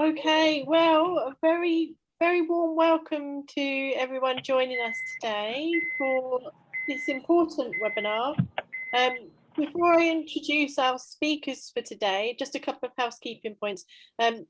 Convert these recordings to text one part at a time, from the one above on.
Okay, well, a very warm welcome to everyone joining us today for this important webinar. Before I introduce our speakers for today, just a couple of housekeeping points.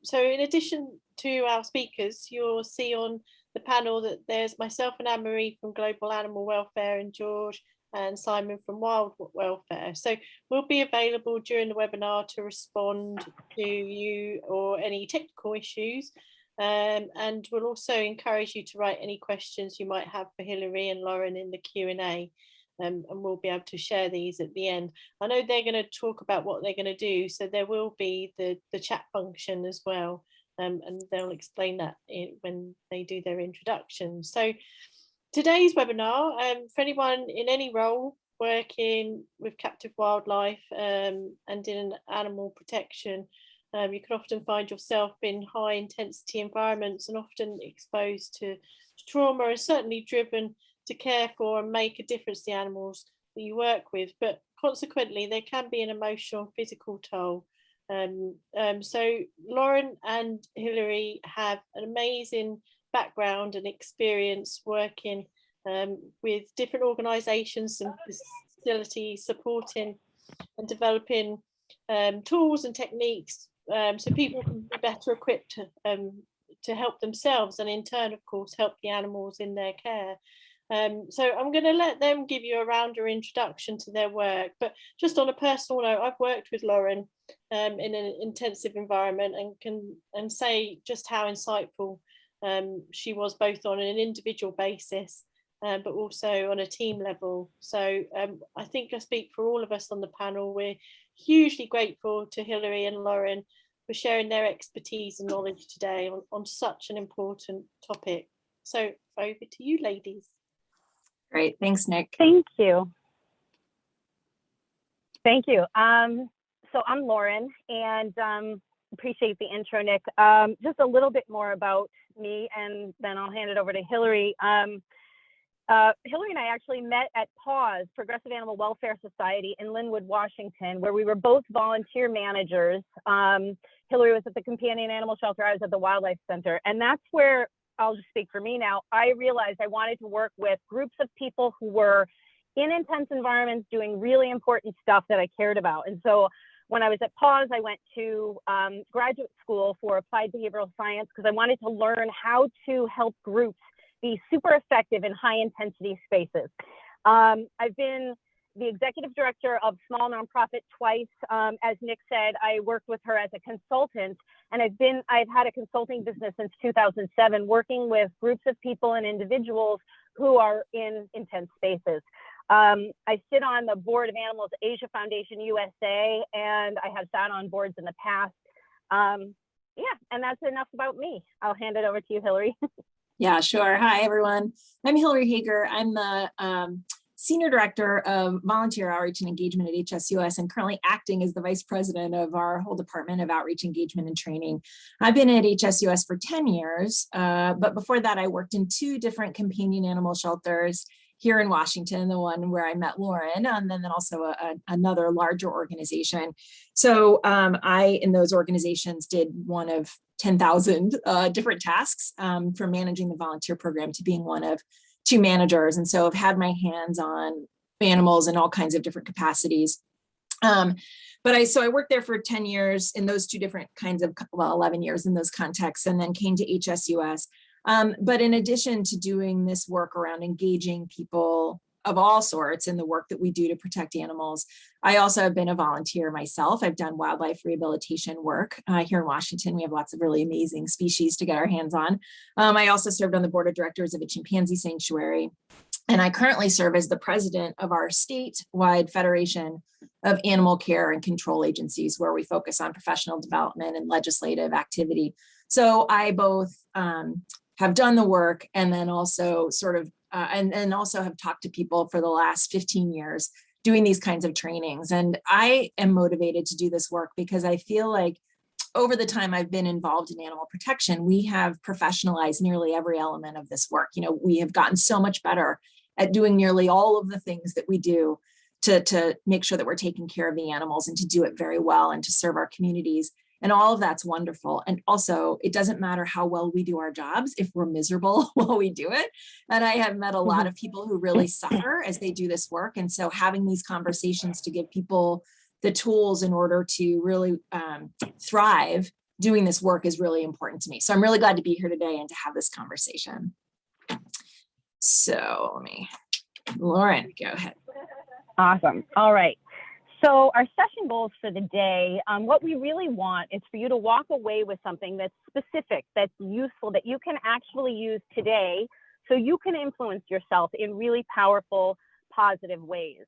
So in addition to our speakers, you'll see on the panel that there's myself and Anne-Marie from Global Animal Welfare and George and Simon from Wild Welfare. So we'll be available during the webinar to respond to you or any technical issues. And we'll also encourage you to write any questions you might have for Hilary and Lauren in the Q&A. And we'll be able to share these at the end. I know they're going to talk about what they're going to do, so there will be the chat function as well, and they'll explain that when they do their introduction. So today's webinar, for anyone in any role working with captive wildlife and in animal protection, you can often find yourself in high intensity environments and often exposed to trauma and certainly driven to care for and make a difference to the animals that you work with, but consequently there can be an emotional and physical toll. So Lauren and Hilary have an amazing background and experience working with different organisations and facilities, supporting and developing tools and techniques so people can be better equipped to help themselves and in turn, of course, help the animals in their care. So I'm going to let them give you a rounder introduction to their work, but just on a personal note, I've worked with Lauren in an intensive environment and can say just how insightful she was both on an individual basis, but also on a team level. So I think I speak for all of us on the panel. We're hugely grateful to Hilary and Lauren for sharing their expertise and knowledge today on such an important topic. So over to you, ladies. Great, thanks, Nick. Thank you. Thank you. So I'm Lauren, and appreciate the intro, Nick. Just a little bit more about me, and then I'll hand it over to Hilary. Hilary and I actually met at PAWS, Progressive Animal Welfare Society in Linwood, Washington, where we were both volunteer managers. Hilary was at the Companion Animal Shelter, I was at the Wildlife Center, and that's where, I'll just speak for me now, I realized I wanted to work with groups of people who were in intense environments doing really important stuff that I cared about. And so when I was at PAWS, I went to graduate school for applied behavioral science because I wanted to learn how to help groups be super effective in high intensity spaces. I've been the executive director of small nonprofit twice. As Nick said, I worked with her as a consultant, and I've had a consulting business since 2007, working with groups of people and individuals who are in intense spaces. I sit on the board of Animals Asia Foundation USA, and I have sat on boards in the past. Yeah, and that's enough about me. I'll hand it over to you, Hilary. Yeah, sure. Hi, everyone. I'm Hilary Hager. I'm the Senior Director of Volunteer Outreach and Engagement at HSUS and currently acting as the Vice President of our whole Department of Outreach, Engagement, and Training. I've been at HSUS for 10 years, but before that I worked in 2 different companion animal shelters here in Washington, the one where I met Lauren, and then also another larger organization. So I, in those organizations, did one of 10,000 different tasks, from managing the volunteer program to being one of 2 managers. And so I've had my hands on animals in all kinds of different capacities. So I worked there for 10 years in those 2 different kinds of, well, 11 years in those contexts, and then came to HSUS. But in addition to doing this work around engaging people of all sorts in the work that we do to protect animals, I also have been a volunteer myself. I've done wildlife rehabilitation work here in Washington. We have lots of really amazing species to get our hands on. I also served on the board of directors of a chimpanzee sanctuary, and I currently serve as the president of our statewide Federation of Animal Care and Control Agencies, where we focus on professional development and legislative activity. So I both have done the work and then also sort of and also have talked to people for the last 15 years doing these kinds of trainings. And I am motivated to do this work because I feel like over the time I've been involved in animal protection, we have professionalized nearly every element of this work. You know, we have gotten so much better at doing nearly all of the things that we do to make sure that we're taking care of the animals and to do it very well and to serve our communities. And all of that's wonderful. And also, it doesn't matter how well we do our jobs if we're miserable while we do it. And I have met a lot of people who really suffer as they do this work. And so having these conversations to give people the tools in order to really thrive doing this work is really important to me. So I'm really glad to be here today and to have this conversation. So Lauren, go ahead. Awesome. All right. So our session goals for the day, what we really want is for you to walk away with something that's specific, that's useful, that you can actually use today so you can influence yourself in really powerful, positive ways.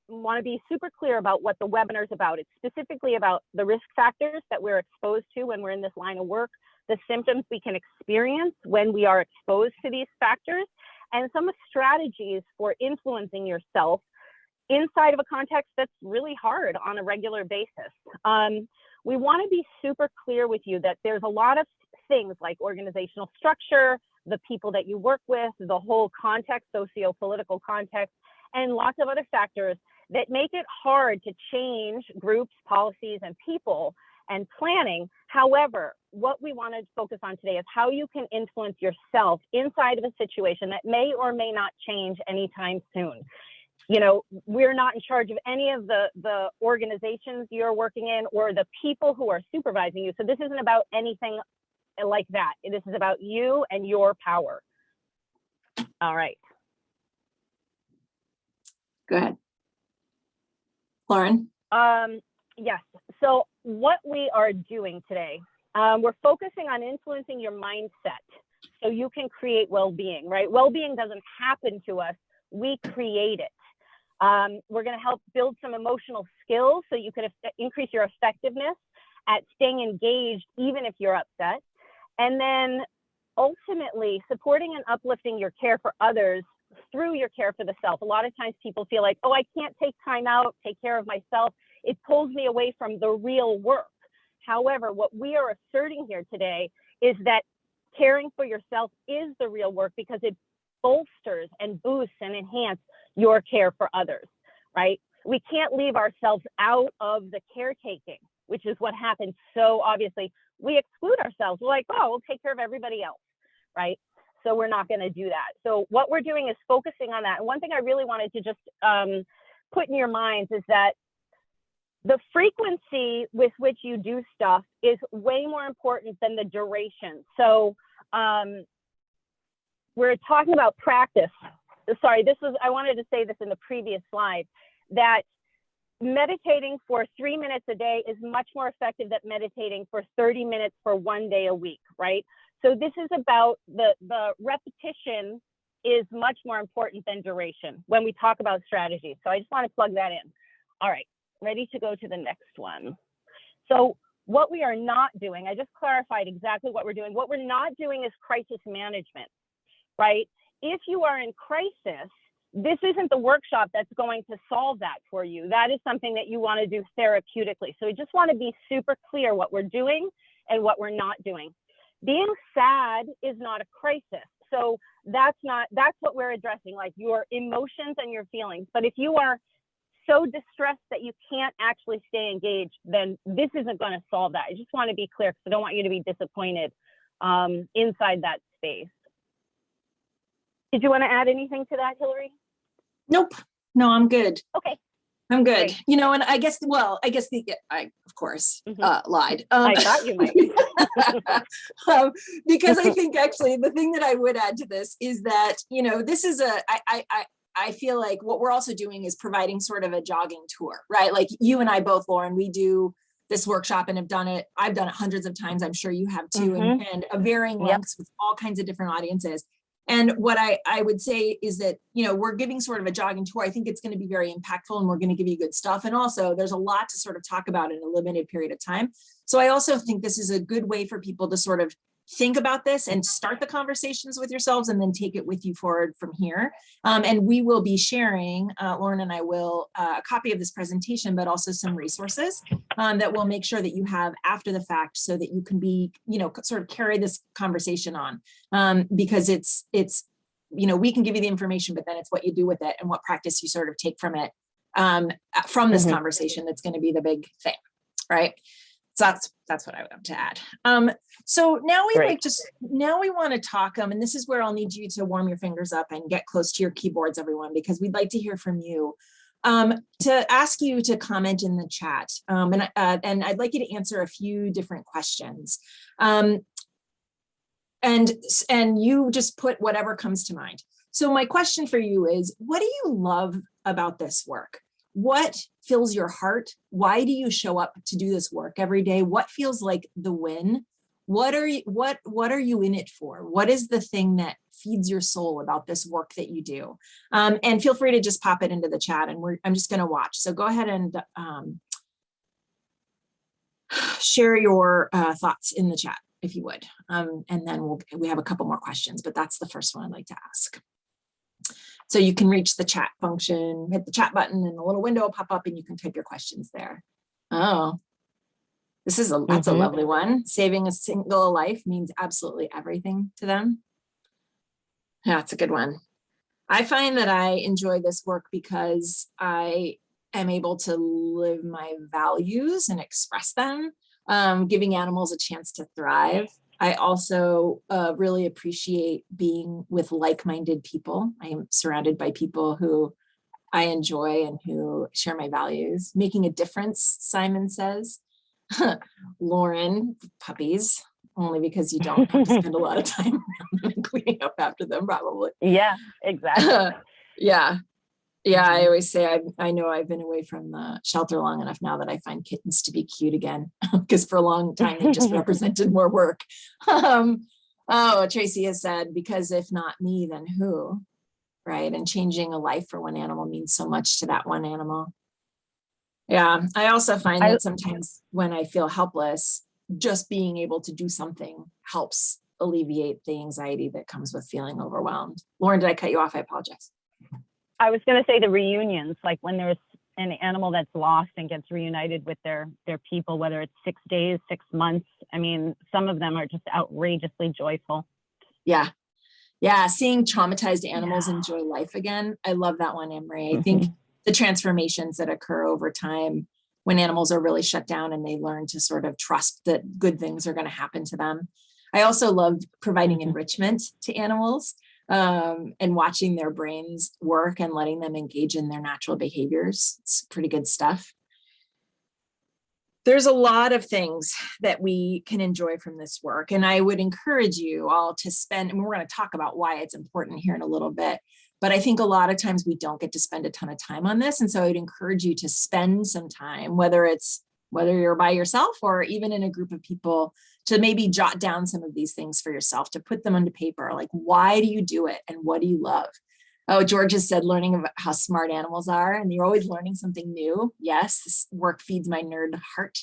Want to be super clear about what the webinar is about. It's specifically about the risk factors that we're exposed to when we're in this line of work, the symptoms we can experience when we are exposed to these factors, and some strategies for influencing yourself inside of a context that's really hard on a regular basis. We want to be super clear with you that there's a lot of things like organizational structure, the people that you work with, the whole context, socio-political context, and lots of other factors that make it hard to change groups, policies, and people and planning. However, what we want to focus on today is how you can influence yourself inside of a situation that may or may not change anytime soon. You know, we're not in charge of any of the organizations you're working in or the people who are supervising you. So this isn't about anything like that. This is about you and your power. All right. Go ahead. Lauren? Yes. So what we are doing today, we're focusing on influencing your mindset so you can create well-being, right? Well-being doesn't happen to us. We create it. We're going to help build some emotional skills so you can increase your effectiveness at staying engaged, even if you're upset. And then ultimately supporting and uplifting your care for others through your care for the self. A lot of times people feel like, oh, I can't take time out, take care of myself. It pulls me away from the real work. However, what we are asserting here today is that caring for yourself is the real work because it bolsters and boosts and enhances your care for others, right? We can't leave ourselves out of the caretaking, which is what happens so obviously. We exclude ourselves. We're like, oh, we'll take care of everybody else, right? So we're not going to do that. So what we're doing is focusing on that. And one thing I really wanted to just put in your minds is that the frequency with which you do stuff is way more important than the duration. So we're talking about practice. Sorry, I wanted to say this in the previous slide, that meditating for 3 minutes a day is much more effective than meditating for 30 minutes for 1 day a week, right? So this is about the repetition is much more important than duration when we talk about strategies. So I just want to plug that in. All right, ready to go to the next one. So what we are not doing, I just clarified exactly what we're doing. What we're not doing is crisis management, right? If you are in crisis, this isn't the workshop that's going to solve that for you. That is something that you want to do therapeutically. So we just want to be super clear what we're doing and what we're not doing. Being sad is not a crisis. So that's what we're addressing, like your emotions and your feelings. But if you are so distressed that you can't actually stay engaged, then this isn't going to solve that. I just want to be clear because I don't want you to be disappointed inside that space. Did you want to add anything to that, Hilary? Nope. No, I'm good. Okay. I'm good. Great. You know, and I guess I of course lied. I thought you might. Because I think actually the thing that I would add to this is that, you know, this is I feel like what we're also doing is providing sort of a jogging tour, right? Like you and I both, Lauren, we do this workshop and have done it. I've done it hundreds of times. I'm sure you have too, and of varying lengths with all kinds of different audiences. And what I would say is that, you know, we're giving sort of a jogging tour. I think it's going to be very impactful and we're going to give you good stuff. And also there's a lot to sort of talk about in a limited period of time. So I also think this is a good way for people to sort of think about this and start the conversations with yourselves and then take it with you forward from here. And we will be sharing, Lauren and I will, a copy of this presentation, but also some resources that we'll make sure that you have after the fact so that you can be, you know, sort of carry this conversation on because it's, you know, we can give you the information, but then it's what you do with it and what practice you sort of take from it, from this conversation that's going to be the big thing, right? So that's what I would have to add. So now Great. we want to talk, and this is where I'll need you to warm your fingers up and get close to your keyboards, everyone, because we'd like to hear from you. To ask you to comment in the chat, and I'd like you to answer a few different questions. And you just put whatever comes to mind. So my question for you is, what do you love about this work? What fills your heart? Why do you show up to do this work every day? What feels like the win? What are you in it for? What is the thing that feeds your soul about this work that you do? And feel free to just pop it into the chat, and I'm just going to watch. So go ahead and share your thoughts in the chat, if you would. And then we have a couple more questions, but that's the first one I'd like to ask. So you can reach the chat function, hit the chat button, and a little window will pop up and you can type your questions there. Oh, that's a lovely one. Saving a single life means absolutely everything to them. Yeah, that's a good one. I find that I enjoy this work because I am able to live my values and express them, giving animals a chance to thrive. I also really appreciate being with like-minded people. I am surrounded by people who I enjoy and who share my values. Making a difference, Simon says. Lauren, puppies, only because you don't have to spend a lot of time around them and cleaning up after them, probably. Yeah, exactly. Yeah. Yeah, I always say I know I've been away from the shelter long enough now that I find kittens to be cute again, because for a long time they just represented more work. Oh, Tracy has said, because if not me, then who? Right? And changing a life for one animal means so much to that one animal. Yeah, I also find that sometimes when I feel helpless, just being able to do something helps alleviate the anxiety that comes with feeling overwhelmed. Lauren, did I cut you off? I apologize. I was going to say the reunions, like when there's an animal that's lost and gets reunited with their people, whether it's 6 days, 6 months. I mean, some of them are just outrageously joyful. Yeah. Yeah. Seeing traumatized animals enjoy life again. I love that one, Emery. I think the transformations that occur over time when animals are really shut down and they learn to sort of trust that good things are going to happen to them. I also love providing enrichment to animals. And watching their brains work and letting them engage in their natural behaviors. It's pretty good stuff. There's a lot of things that we can enjoy from this work. And I would encourage you all to spend, and we're going to talk about why it's important here in a little bit, but I think a lot of times we don't get to spend a ton of time on this. And so I would encourage you to spend some time, whether you're by yourself or even in a group of people, to maybe jot down some of these things for yourself, to put them onto paper. Like, why do you do it? And what do you love? Oh, George has said learning about how smart animals are, and you're always learning something new. Yes, this work feeds my nerd heart.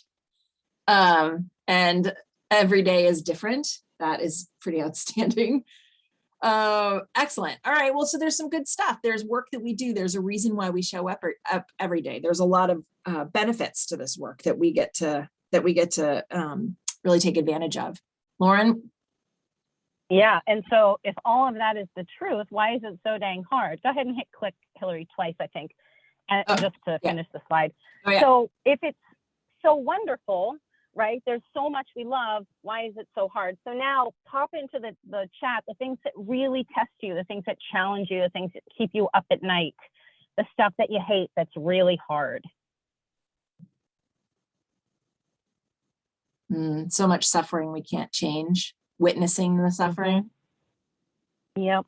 And every day is different. That is pretty outstanding. Excellent. All right. Well, so there's some good stuff. There's work that we do. There's a reason why we show up every day. There's a lot of benefits to this work that we get to really take advantage of. Lauren? Yeah. And so if all of that is the truth, why is it so dang hard? Go ahead and hit click, Hilary, twice, I think, and just to finish the slide. Oh, yeah. So if it's so wonderful, right? There's so much we love. Why is it so hard? So now pop into the chat, the things that really test you, the things that challenge you, the things that keep you up at night, the stuff that you hate that's really hard. So much suffering we can't change. Witnessing the suffering. Yep.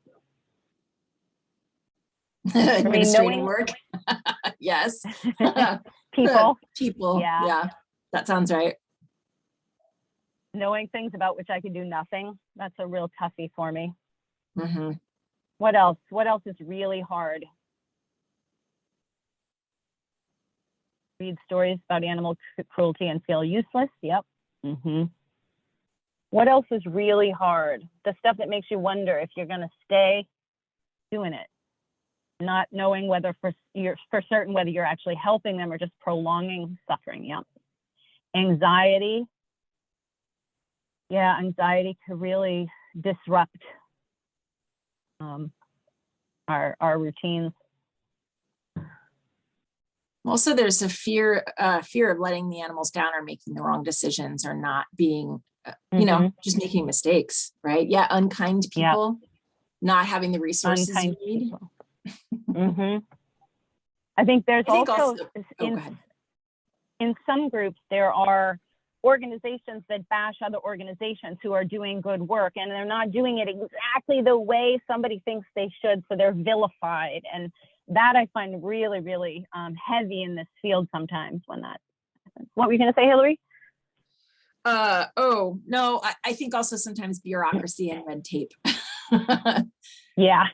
Administrating work. Yes. People. Yeah. That sounds right. Knowing things about which I can do nothing. That's a real toughie for me. Mm-hmm. What else? What else is really hard? Read stories about animal cruelty and feel useless. Yep. What else is really hard? The stuff that makes you wonder if you're going to stay doing it. Not knowing whether for certain whether you're actually helping them or just prolonging suffering. Yep. Anxiety. Yeah, anxiety could really disrupt our routines. Also, there's a fear of letting the animals down or making the wrong decisions or not being, just making mistakes, right? Yeah, unkind people, not having the resources Unkind you need. people. I think there's also go ahead. In some groups, there are organizations that bash other organizations who are doing good work, and they're not doing it exactly the way somebody thinks they should, so they're vilified. And that I find really, really heavy in this field sometimes when that happens. What were you going to say, Hilary? Oh, no, I think also sometimes bureaucracy and red tape. Yeah.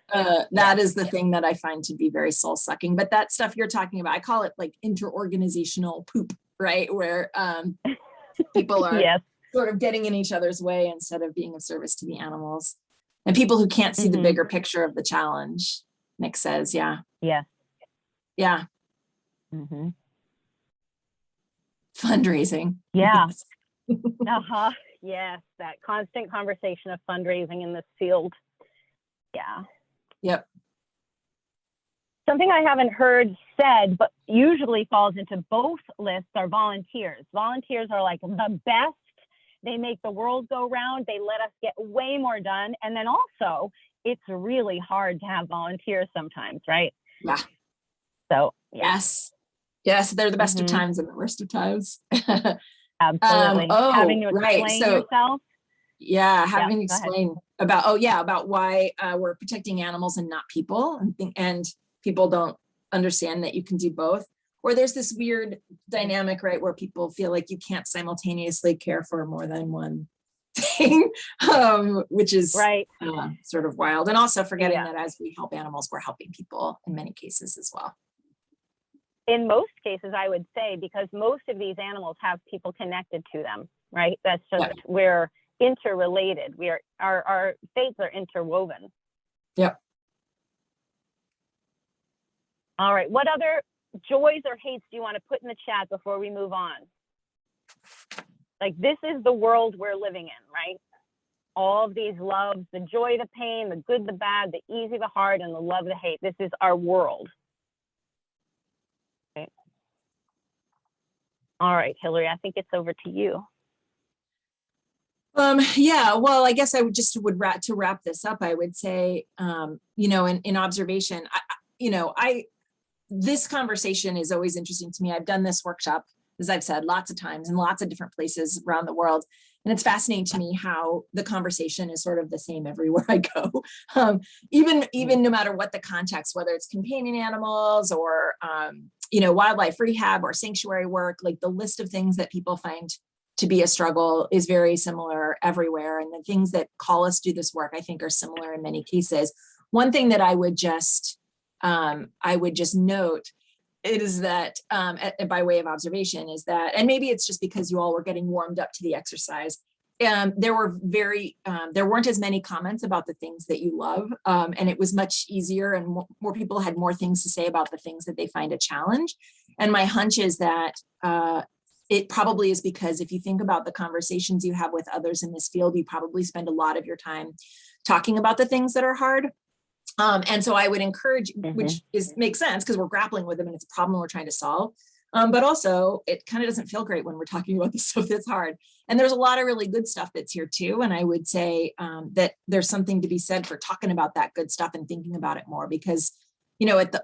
That is the thing that I find to be very soul sucking. But that stuff you're talking about, I call it like interorganizational poop, right? Where people are sort of getting in each other's way instead of being of service to the animals. And people who can't see the bigger picture of the challenge, Nick says, yeah. Fundraising. Yeah. Yes, that constant conversation of fundraising in this field. Yeah. Yep. Something I haven't heard said, but usually falls into both lists, are volunteers. Volunteers are like the best. They make the world go round. They let us get way more done. And then also, it's really hard to have volunteers sometimes, right? Yeah. So, yeah. Yes, they're the best of times and the worst of times. Absolutely. Having to explain yourself. Yeah, having to explain about why we're protecting animals and not people, and people don't understand that you can do both. Or there's this weird dynamic, right, where people feel like you can't simultaneously care for more than one thing, which is sort of wild. And also forgetting that as we help animals, we're helping people in many cases as well. In most cases, I would say, because most of these animals have people connected to them, right? That's just we're interrelated. Our fates are interwoven. Yep. All right. What other joys or hates do you want to put in the chat before we move on? Like, this is the world we're living in, right? All of these loves, the joy, the pain, the good, the bad, the easy, the hard, and the love, the hate. This is our world. Okay. All right, Hilary, I think it's over to you. Yeah, well, I guess I would wrap this up, I would say, in observation, this conversation is always interesting to me. I've done this workshop, as I've said, lots of times in lots of different places around the world. And it's fascinating to me how the conversation is sort of the same everywhere I go. Even no matter what the context, whether it's companion animals or, wildlife rehab or sanctuary work, like the list of things that people find to be a struggle is very similar everywhere. And the things that call us to do this work, I think, are similar in many cases. One thing that I would just note is that, by way of observation, is that, and maybe it's just because you all were getting warmed up to the exercise, there weren't as many comments about the things that you love, and it was much easier, and more people had more things to say about the things that they find a challenge. And my hunch is that it probably is because if you think about the conversations you have with others in this field, you probably spend a lot of your time talking about the things that are hard. And so I would encourage, which makes sense because we're grappling with them and it's a problem we're trying to solve. But also it kind of doesn't feel great when we're talking about the stuff that's hard. And there's a lot of really good stuff that's here too. And I would say that there's something to be said for talking about that good stuff and thinking about it more, because,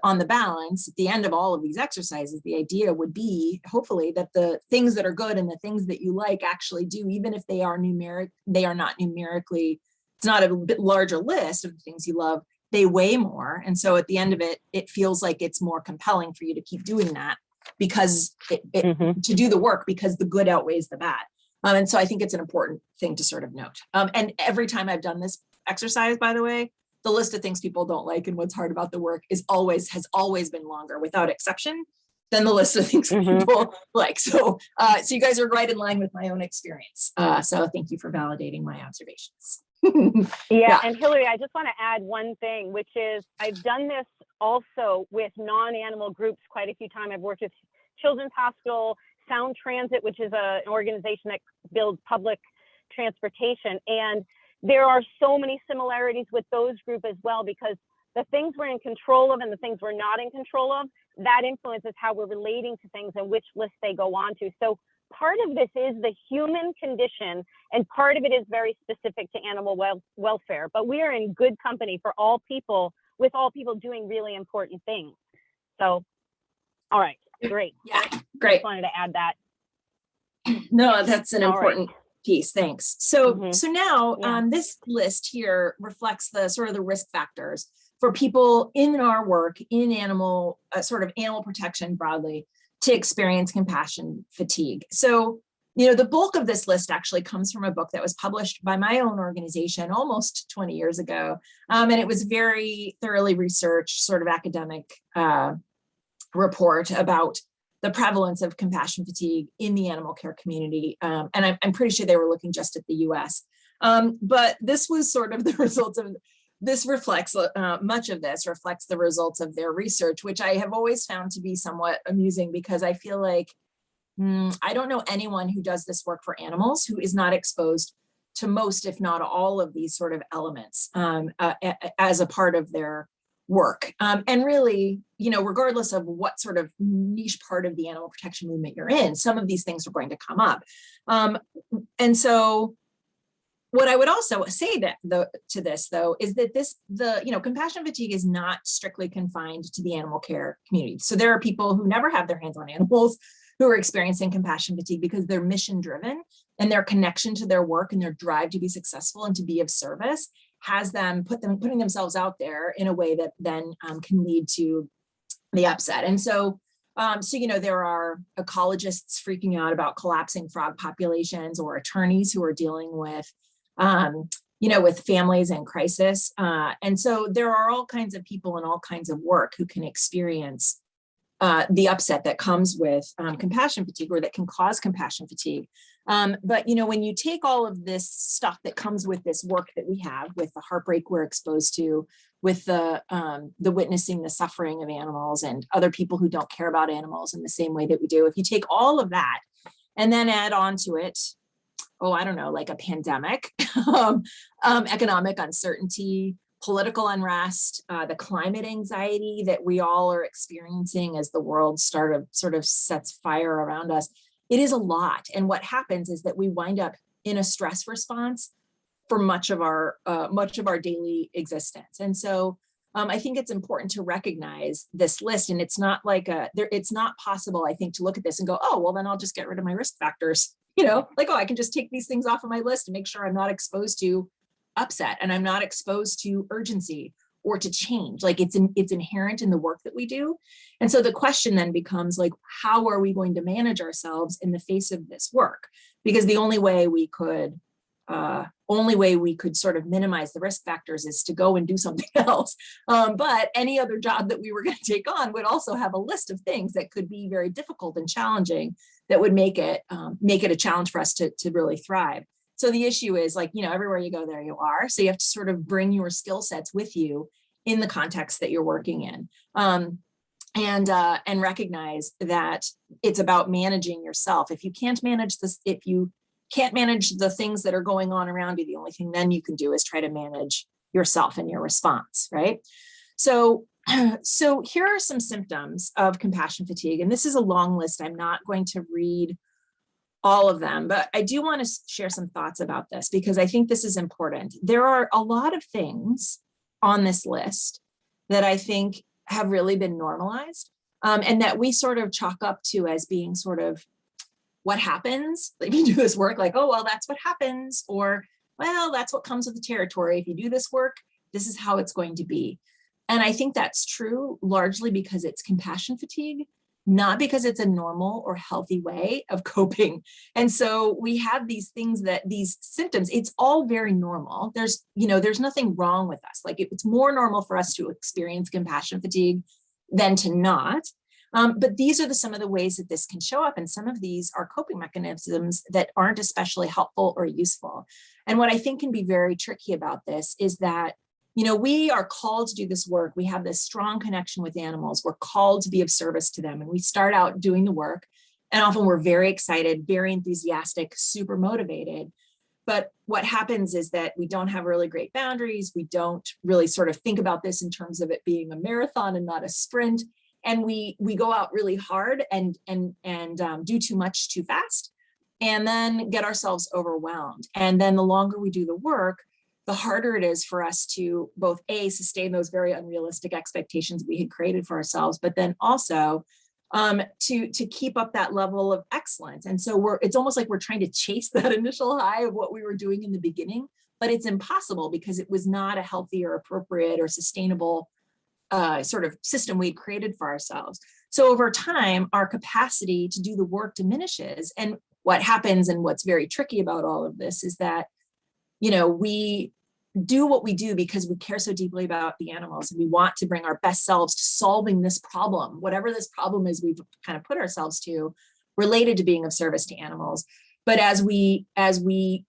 on the balance, at the end of all of these exercises, the idea would be hopefully that the things that are good and the things that you like actually do, even if they are not numerically, it's not a bit larger list of the things you love, they weigh more. And so at the end of it, it feels like it's more compelling for you to keep doing that because to do the work, because the good outweighs the bad. And so I think it's an important thing to sort of note. And every time I've done this exercise, by the way, the list of things people don't like and what's hard about the work has always been longer, without exception, than the list of things people like. So you guys are right in line with my own experience. So thank you for validating my observations. Yeah, and Hilary, I just want to add one thing, which is I've done this also with non-animal groups quite a few times. I've worked with Children's Hospital, Sound Transit, which is an organization that builds public transportation. And there are so many similarities with those groups as well, because the things we're in control of and the things we're not in control of that influences how we're relating to things and which list they go on to. So part of this is the human condition, and part of it is very specific to animal welfare. But we are in good company for all people, with all people doing really important things. So, all right, great. Yeah, great. Just wanted to add that. No, that's an important piece. Thanks. So, so now this list here reflects the sort of the risk factors for people in our work in animal, sort of animal protection broadly, to experience compassion fatigue. So, you know, the bulk of this list actually comes from a book that was published by my own organization almost 20 years ago. And it was very thoroughly researched, sort of academic report about the prevalence of compassion fatigue in the animal care community. And I'm pretty sure they were looking just at the US. But this was sort of the results of, this reflects, much of this reflects the results of their research, which I have always found to be somewhat amusing, because I feel like, I don't know anyone who does this work for animals who is not exposed to most, if not all, of these sort of elements as a part of their work. And really, you know, regardless of what sort of niche part of the animal protection movement you're in, some of these things are going to come up. And so what I would also say to this though, is that compassion fatigue is not strictly confined to the animal care community. So there are people who never have their hands on animals who are experiencing compassion fatigue because they're mission driven, and their connection to their work and their drive to be successful and to be of service has them putting themselves out there in a way that then can lead to the upset. And so, you know, there are ecologists freaking out about collapsing frog populations, or attorneys who are dealing with, you know, with families in crisis. And so there are all kinds of people in all kinds of work who can experience the upset that comes with compassion fatigue, or that can cause compassion fatigue. But, you know, when you take all of this stuff that comes with this work that we have, with the heartbreak we're exposed to, with the witnessing the suffering of animals and other people who don't care about animals in the same way that we do, if you take all of that and then add on to it, I don't know, like a pandemic, economic uncertainty, political unrest, the climate anxiety that we all are experiencing as the world sort of sets fire around us. It is a lot. And what happens is that we wind up in a stress response for much of our daily existence. And so I think it's important to recognize this list. And it's not like it's not possible, I think, to look at this and go, oh, well, then I'll just get rid of my risk factors. You know, like, oh, I can just take these things off of my list and make sure I'm not exposed to upset, and I'm not exposed to urgency or to change. Like, it's inherent in the work that we do. And so the question then becomes, like, how are we going to manage ourselves in the face of this work? Because the only way we could sort of minimize the risk factors is to go and do something else. But any other job that we were going to take on would also have a list of things that could be very difficult and challenging, that would make it a challenge for us to really thrive. So the issue is, like, you know, everywhere you go, there you are. So you have to sort of bring your skill sets with you in the context that you're working in, and recognize that it's about managing yourself. If you can't manage this, if you can't manage the things that are going on around you, the only thing then you can do is try to manage yourself and your response, right? So here are some symptoms of compassion fatigue, and this is a long list. I'm not going to read all of them, but I do want to share some thoughts about this, because I think this is important. There are a lot of things on this list that I think have really been normalized, and that we sort of chalk up to as being sort of what happens. Like, you do this work, like, oh, well, that's what happens, or, well, that's what comes with the territory. If you do this work, this is how it's going to be. And I think that's true largely because it's compassion fatigue, not because it's a normal or healthy way of coping. And so we have these things, these symptoms, it's all very normal. There's nothing wrong with us. Like, it's more normal for us to experience compassion fatigue than to not. But these are some of the ways that this can show up. And some of these are coping mechanisms that aren't especially helpful or useful. And what I think can be very tricky about this is that, you know, we are called to do this work. We have this strong connection with animals. We're called to be of service to them. And we start out doing the work. And often we're very excited, very enthusiastic, super motivated. But what happens is that we don't have really great boundaries. We don't really sort of think about this in terms of it being a marathon and not a sprint. and we go out really hard and do too much too fast, and then get ourselves overwhelmed. And then the longer we do the work, the harder it is for us to both sustain those very unrealistic expectations we had created for ourselves, but then also to keep up that level of excellence. And so it's almost like we're trying to chase that initial high of what we were doing in the beginning, but it's impossible because it was not a healthy or appropriate or sustainable sort of system we'd created for ourselves. So over time, our capacity to do the work diminishes. And what happens, and what's very tricky about all of this, is that, we do what we do because we care so deeply about the animals, and we want to bring our best selves to solving this problem, whatever this problem is we've kind of put ourselves to, related to being of service to animals. But as we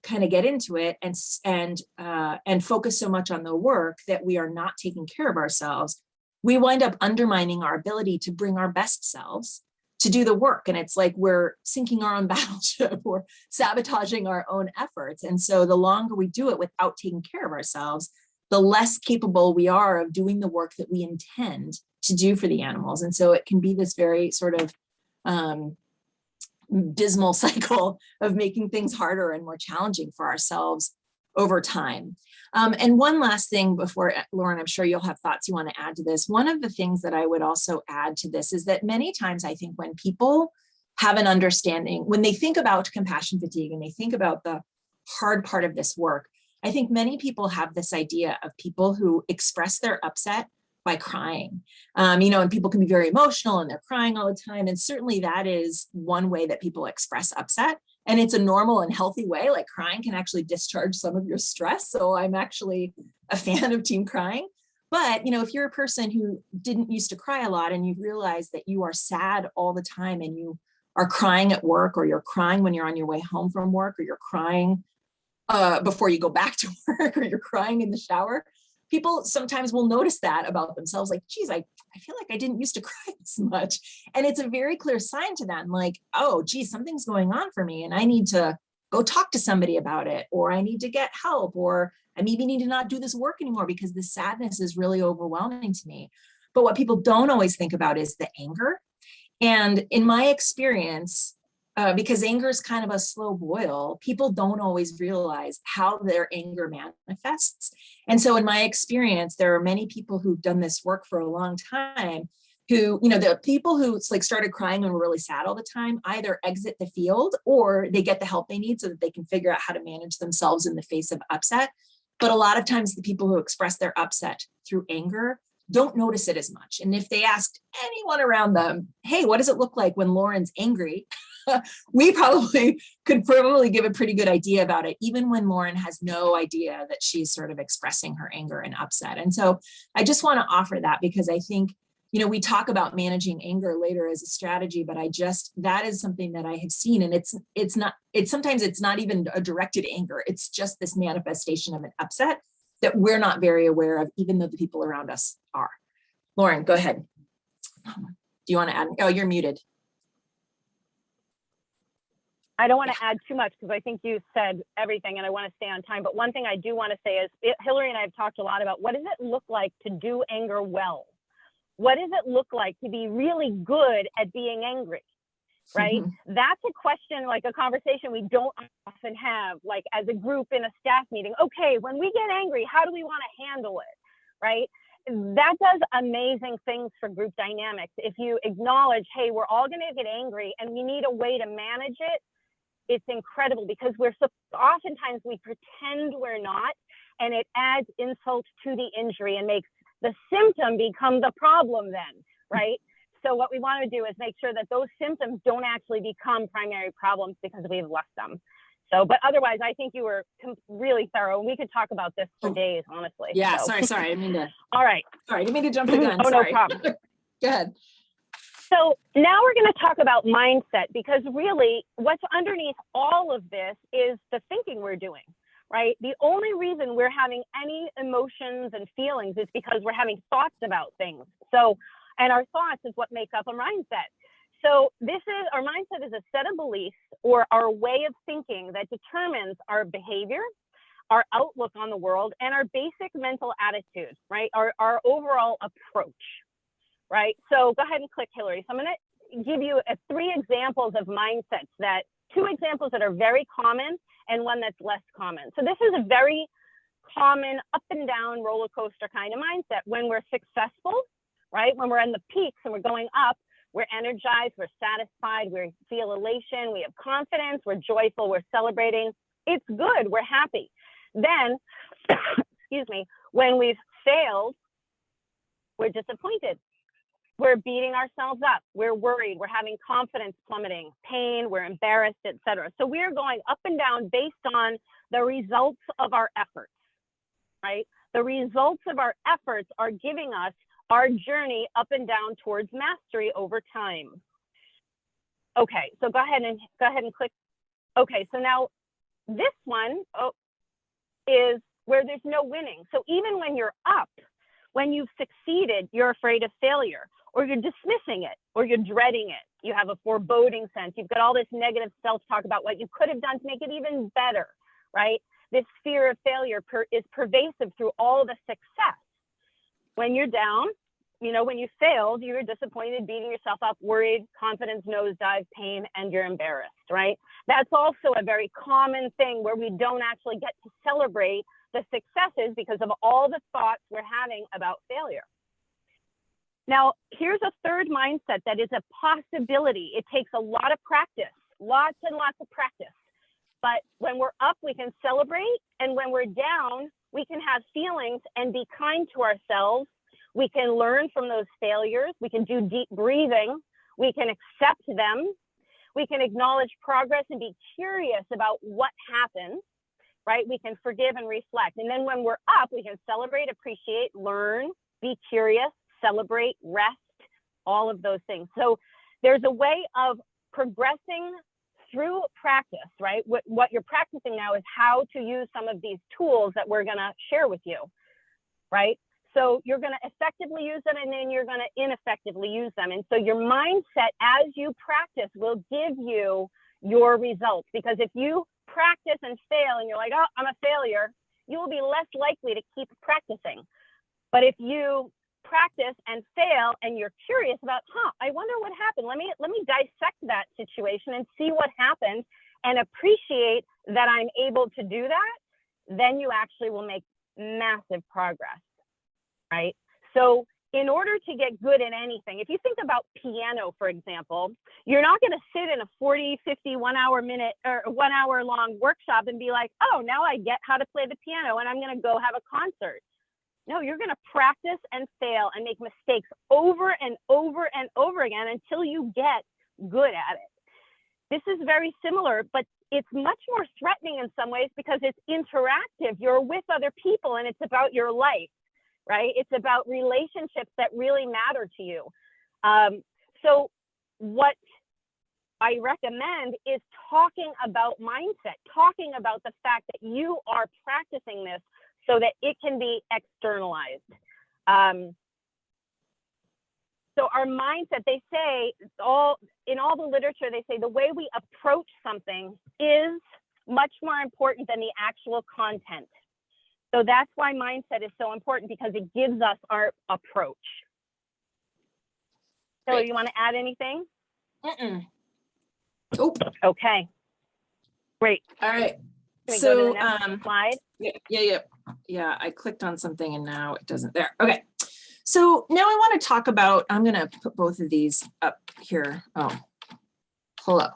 kind of get into it and focus so much on the work that we are not taking care of ourselves, we wind up undermining our ability to bring our best selves to do the work. And it's like we're sinking our own battleship or sabotaging our own efforts. And so the longer we do it without taking care of ourselves, the less capable we are of doing the work that we intend to do for the animals. And so it can be this very sort of dismal cycle of making things harder and more challenging for ourselves over time. And one last thing before, Lauren, I'm sure you'll have thoughts you want to add to this. One of the things that I would also add to this is that many times I think when people have an understanding, when they think about compassion fatigue and they think about the hard part of this work, I think many people have this idea of people who express their upset by crying, and people can be very emotional and they're crying all the time. And certainly that is one way that people express upset. And it's a normal and healthy way. Like crying can actually discharge some of your stress. So I'm actually a fan of team crying. But, if you're a person who didn't used to cry a lot and you realize that you are sad all the time and you are crying at work, or you're crying when you're on your way home from work, or you're crying before you go back to work, or you're crying in the shower, people sometimes will notice that about themselves, like, geez, I feel like I didn't used to cry this much. And it's a very clear sign to them, like, oh, geez, something's going on for me and I need to go talk to somebody about it, or I need to get help, or I maybe need to not do this work anymore because the sadness is really overwhelming to me. But what people don't always think about is the anger. And in my experience, because anger is kind of a slow boil, people don't always realize how their anger manifests. And so in my experience, there are many people who've done this work for a long time who, the people who started crying and were really sad all the time, either exit the field or they get the help they need so that they can figure out how to manage themselves in the face of upset. But a lot of times the people who express their upset through anger don't notice it as much. And if they asked anyone around them, hey, what does it look like when Lauren's angry? We could probably give a pretty good idea about it, even when Lauren has no idea that she's sort of expressing her anger and upset. And so I just want to offer that because I think, we talk about managing anger later as a strategy, but that is something that I have seen. And sometimes it's not even a directed anger. It's just this manifestation of an upset that we're not very aware of, even though the people around us are. Lauren, go ahead. Do you want to add? Oh, you're muted. I don't want to add too much because I think you said everything and I want to stay on time. But one thing I do want to say is Hilary and I have talked a lot about what does it look like to do anger well? What does it look like to be really good at being angry, right? Mm-hmm. That's a question, like a conversation we don't often have, like as a group in a staff meeting. Okay, when we get angry, how do we want to handle it, right? That does amazing things for group dynamics. If you acknowledge, hey, we're all going to get angry and we need a way to manage it, it's incredible because oftentimes we pretend we're not, and it adds insult to the injury and makes the symptom become the problem then, right? So what we want to do is make sure that those symptoms don't actually become primary problems because we've left them. So, but otherwise, I think you were really thorough. We could talk about this for days, honestly. Yeah, so. Sorry. I didn't mean to. All right. Sorry, I didn't mean to jump the gun. Oh, sorry. No problem. Go ahead. So now we're going to talk about mindset because really what's underneath all of this is the thinking we're doing, right? The only reason we're having any emotions and feelings is because we're having thoughts about things. So, and our thoughts is what make up a mindset. So our mindset is a set of beliefs or our way of thinking that determines our behavior, our outlook on the world, and our basic mental attitude, right? Our overall approach. right? So go ahead and click, Hilary. So I'm going to give you 3 examples of mindsets, 2 examples that are very common and one that's less common. So this is a very common up and down roller coaster kind of mindset. When we're successful, right? When we're in the peaks and we're going up, we're energized, we're satisfied, we feel elation, we have confidence, we're joyful, we're celebrating. It's good, we're happy. Then, excuse me, when we've failed, we're disappointed. We're beating ourselves up. We're worried. We're having confidence plummeting, pain, we're embarrassed, etc. So we're going up and down based on the results of our efforts, right? The results of our efforts are giving us our journey up and down towards mastery over time. Okay, so go ahead and click. Okay, so now this one is where there's no winning. So even when you're up, when you've succeeded, you're afraid of failure, or you're dismissing it, or you're dreading it. You have a foreboding sense. You've got all this negative self-talk about what you could have done to make it even better, right? This fear of failure is pervasive through all the success. When you're down, you know, when you failed, you're disappointed, beating yourself up, worried, confidence nosedive, pain, and you're embarrassed, right? That's also a very common thing where we don't actually get to celebrate the successes because of all the thoughts we're having about failure. Now, here's a third mindset that is a possibility. It takes a lot of practice, lots and lots of practice. But when we're up, we can celebrate. And when we're down, we can have feelings and be kind to ourselves. We can learn from those failures. We can do deep breathing. We can accept them. We can acknowledge progress and be curious about what happened, right? We can forgive and reflect. And then when we're up, we can celebrate, appreciate, learn, be curious, celebrate, rest, all of those things. So there's a way of progressing through practice, right? What you're practicing now is how to use some of these tools that we're going to share with you, right? So you're going to effectively use them and then you're going to ineffectively use them. And so your mindset as you practice will give you your results, because if you practice and fail and you're like, oh, I'm a failure, you will be less likely to keep practicing. But if you practice and fail and you're curious about, I wonder what happened. Let me dissect that situation and see what happened and appreciate that I'm able to do that, then you actually will make massive progress, right? So in order to get good at anything, if you think about piano, for example, you're not going to sit in a 40, 50, 1 hour minute or 1 hour long workshop and be like, oh, now I get how to play the piano and I'm going to go have a concert. No, you're going to practice and fail and make mistakes over and over and over again until you get good at it. This is very similar, but it's much more threatening in some ways because it's interactive. You're with other people and it's about your life, right? It's about relationships that really matter to you. So what I recommend is talking about mindset, talking about the fact that you are practicing this so that it can be externalized. So our mindset, they say, in all the literature, they say the way we approach something is much more important than the actual content. So that's why mindset is so important, because it gives us our approach. So you want to add anything? Nope. Okay, great. All right. Can we go to the next slide? Yeah, I clicked on something and now it doesn't there. Okay. So now I want to talk about, I'm going to put both of these up here. Oh, hello.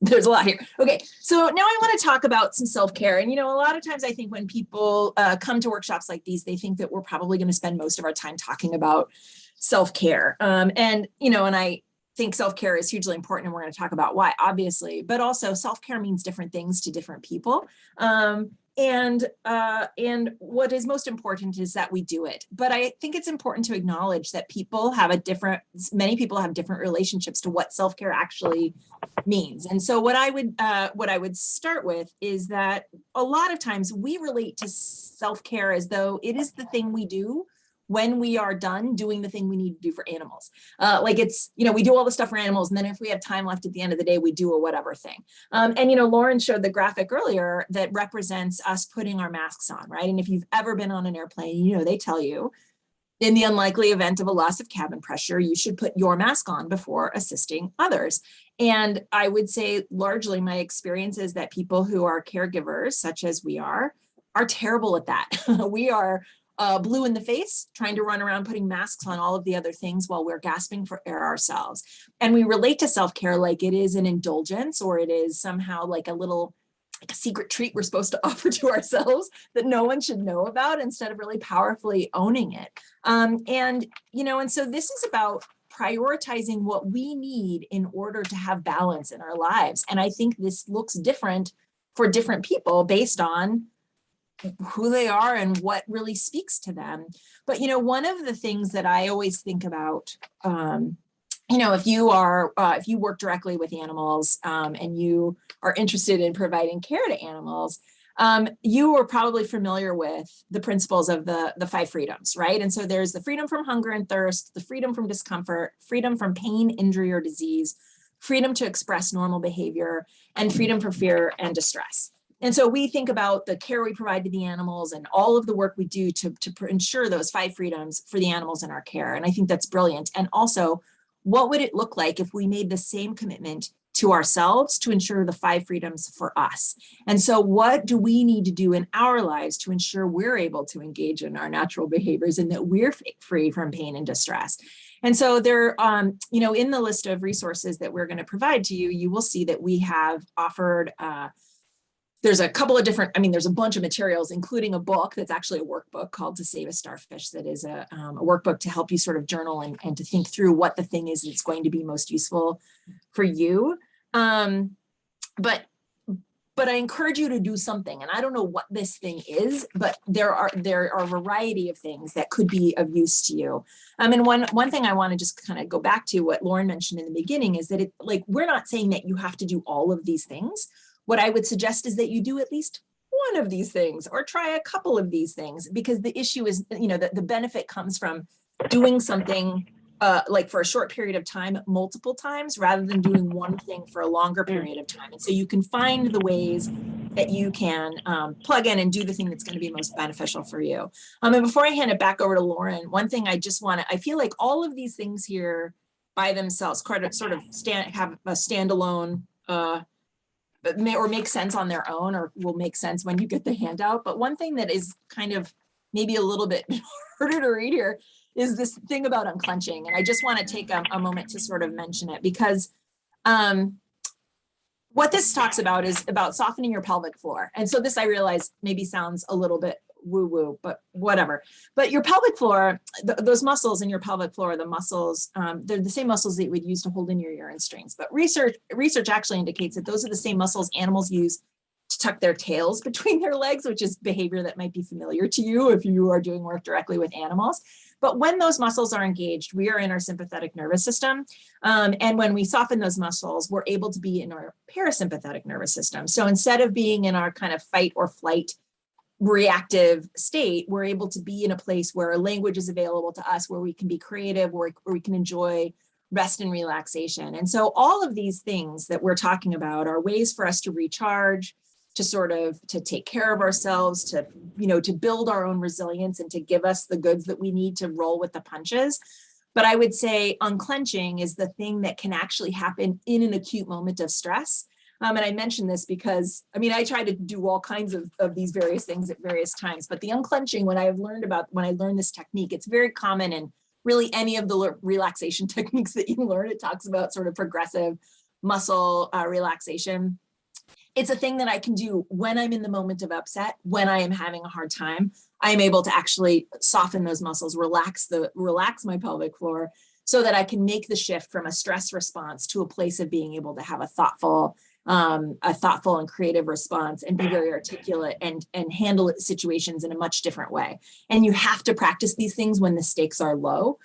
There's a lot here. Okay. So now I want to talk about some self-care. And, you know, a lot of times I think when people come to workshops like these, they think that we're probably going to spend most of our time talking about self-care. And, you know, and I think self-care is hugely important, and we're going to talk about why, obviously, but also self-care means different things to different people. And what is most important is that we do it. But I think it's important to acknowledge that many people have different relationships to what self-care actually means. And so what I would start with is that a lot of times we relate to self-care as though it is the thing we do when we are done doing the thing we need to do for animals. Like it's, you know, we do all the stuff for animals, and then if we have time left at the end of the day, we do a whatever thing. And, you know, Lauren showed the graphic earlier that represents us putting our masks on, right? And if you've ever been on an airplane, you know, they tell you, In the unlikely event of a loss of cabin pressure, you should put your mask on before assisting others. And I would say largely my experience is that people who are caregivers, such as we are terrible at that. We are blue in the face, trying to run around putting masks on all of the other things while we're gasping for air ourselves. And we relate to self-care like it is an indulgence, or it is somehow like a secret treat we're supposed to offer to ourselves that no one should know about, instead of really powerfully owning it. And so this is about prioritizing what we need in order to have balance in our lives. And I think this looks different for different people based on who they are and what really speaks to them. But, one of the things that I always think about, if you work directly with animals and you are interested in providing care to animals, you are probably familiar with the principles of the 5 freedoms, right? And so there's the freedom from hunger and thirst, the freedom from discomfort, freedom from pain, injury, or disease, freedom to express normal behavior, and freedom from fear and distress. And so we think about the care we provide to the animals and all of the work we do to ensure those 5 freedoms for the animals in our care. And I think that's brilliant. And also, what would it look like if we made the same commitment to ourselves to ensure the 5 freedoms for us? And so what do we need to do in our lives to ensure we're able to engage in our natural behaviors and that we're free from pain and distress? And so there, in the list of resources that we're going to provide to you, you will see that we have offered there's a couple of different, there's a bunch of materials, including a book that's actually a workbook called To Save a Starfish, that is a workbook to help you sort of journal and to think through what the thing is that's going to be most useful for you. But I encourage you to do something, and I don't know what this thing is, but there are a variety of things that could be of use to you. And one thing I want to just kind of go back to what Lauren mentioned in the beginning is that we're not saying that you have to do all of these things. What I would suggest is that you do at least one of these things or try a couple of these things, because the issue is, the benefit comes from doing something like for a short period of time, multiple times, rather than doing one thing for a longer period of time. And so you can find the ways that you can plug in and do the thing that's going to be most beneficial for you. And before I hand it back over to Lauren, one thing I feel like all of these things here by themselves sort of have a standalone or make sense on their own, or will make sense when you get the handout. But one thing that is kind of maybe a little bit harder to read here is this thing about unclenching. And I just want to take a moment to sort of mention it, because what this talks about is about softening your pelvic floor. And so this, I realize, maybe sounds a little bit woo-woo, but whatever. But your pelvic floor, those muscles in your pelvic floor, the muscles, they're the same muscles that you would use to hold in your urine streams. But research actually indicates that those are the same muscles animals use to tuck their tails between their legs, which is behavior that might be familiar to you if you are doing work directly with animals. But when those muscles are engaged, we are in our sympathetic nervous system. And when we soften those muscles, we're able to be in our parasympathetic nervous system. So instead of being in our kind of fight or flight reactive state, we're able to be in a place where language is available to us, where we can be creative, where we can enjoy rest and relaxation. And so all of these things that we're talking about are ways for us to recharge, to take care of ourselves, to build our own resilience and to give us the goods that we need to roll with the punches. But I would say unclenching is the thing that can actually happen in an acute moment of stress. And I mention this because, I try to do all kinds of these various things at various times, but the unclenching, when I learned this technique, it's very common in really any of the relaxation techniques that you learn. It talks about sort of progressive muscle relaxation. It's a thing that I can do when I'm in the moment of upset, when I am having a hard time. I'm able to actually soften those muscles, relax my pelvic floor, so that I can make the shift from a stress response to a place of being able to have a thoughtful and creative response, and be very articulate and handle situations in a much different way. And you have to practice these things when the stakes are low.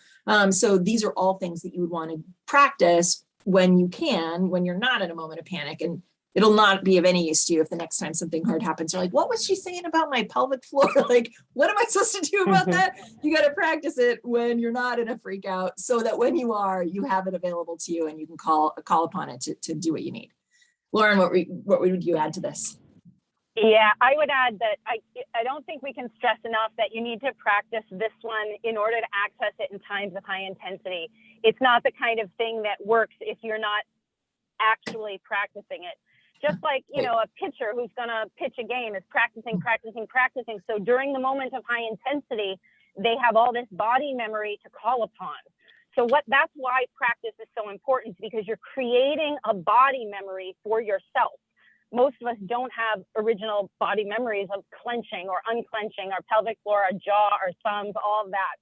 So these are all things that you would want to practice when you're not in a moment of panic. And it'll not be of any use to you if the next time something hard happens, you're like, what was she saying about my pelvic floor? Like, what am I supposed to do about that? You got to practice it when you're not in a freak out, so that when you are, you have it available to you and you can call upon it to do what you need. Lauren, what would you add to this? Yeah, I would add that I don't think we can stress enough that you need to practice this one in order to access it in times of high intensity. It's not the kind of thing that works if you're not actually practicing it. Just like, you know, a pitcher who's going to pitch a game is practicing. So during the moment of high intensity, they have all this body memory to call upon. So that's why practice is so important, because you're creating a body memory for yourself. Most of us don't have original body memories of clenching or unclenching our pelvic floor, our jaw, our thumbs, all of that.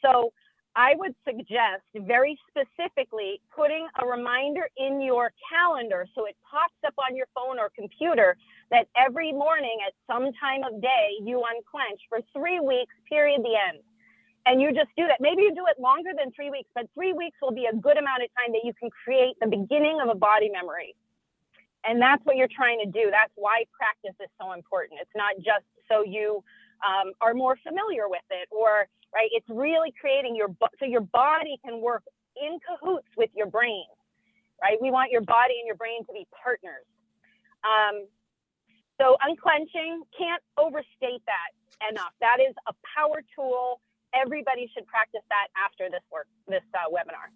So I would suggest very specifically putting a reminder in your calendar so it pops up on your phone or computer that every morning at some time of day you unclench for 3 weeks, period, the end. And you just do that. Maybe you do it longer than 3 weeks, but 3 weeks will be a good amount of time that you can create the beginning of a body memory. And that's what you're trying to do. That's why practice is so important. It's not just so you are more familiar with it, or right. It's really creating so your body can work in cahoots with your brain, right? We want your body and your brain to be partners. So unclenching, can't overstate that enough. That is a power tool. Everybody should practice that after this webinar.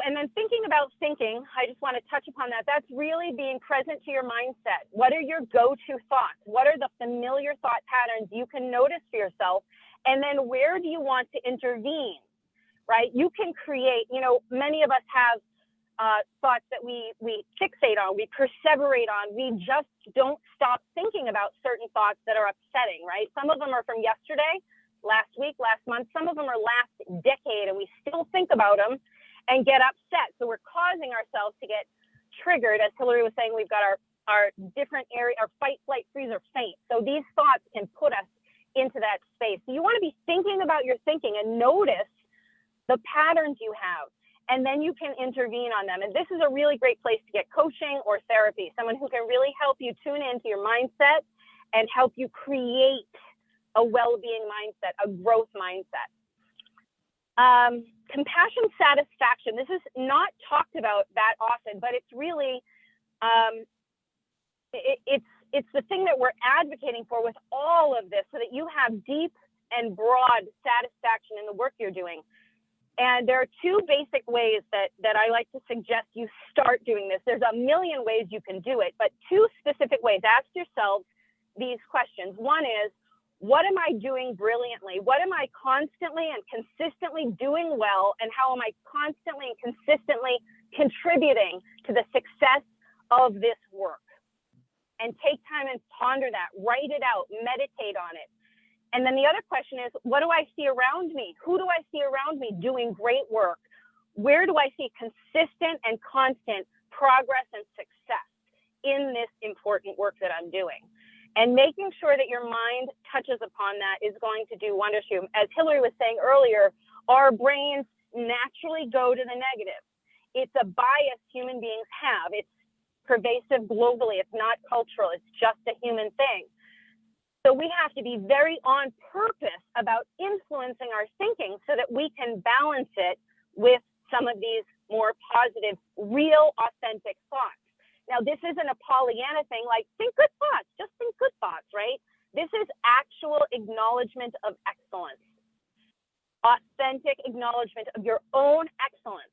And then thinking about thinking, I just want to touch upon that. That's really being present to your mindset. What are your go-to thoughts? What are the familiar thought patterns you can notice for yourself? And then where do you want to intervene, right? You can create, you know, many of us have thoughts that we fixate on, we perseverate on. We just don't stop thinking about certain thoughts that are upsetting, right? Some of them are from yesterday, last week, last month. Some of them are last decade, and we still think about them and get upset. So we're causing ourselves to get triggered. As Hilary was saying, we've got our different area, our fight, flight, freeze, or faint. So these thoughts can put us into that space. So you want to be thinking about your thinking and notice the patterns you have, and then you can intervene on them. And this is a really great place to get coaching or therapy, someone who can really help you tune into your mindset and help you create a well-being mindset, a growth mindset. Compassion satisfaction. This is not talked about that often, but it's really, it's the thing that we're advocating for with all of this, so that you have deep and broad satisfaction in the work you're doing. And there are two basic ways that I like to suggest you start doing this. There's a million ways you can do it, but two specific ways. Ask yourselves these questions. One is, what am I doing brilliantly? What am I constantly and consistently doing well? And how am I constantly and consistently contributing to the success of this work? And take time and ponder that, write it out, meditate on it. And then the other question is, what do I see around me? Who do I see around me doing great work? Where do I see consistent and constant progress and success in this important work that I'm doing? And making sure that your mind touches upon that is going to do wonders for you. As Hilary was saying earlier, our brains naturally go to the negative. It's a bias human beings have. It's pervasive globally. It's not cultural. It's just a human thing. So we have to be very on purpose about influencing our thinking so that we can balance it with some of these more positive, real, authentic thoughts. Now, this isn't a Pollyanna thing like think good thoughts, just think good thoughts, right? This is actual acknowledgement of excellence, authentic acknowledgement of your own excellence,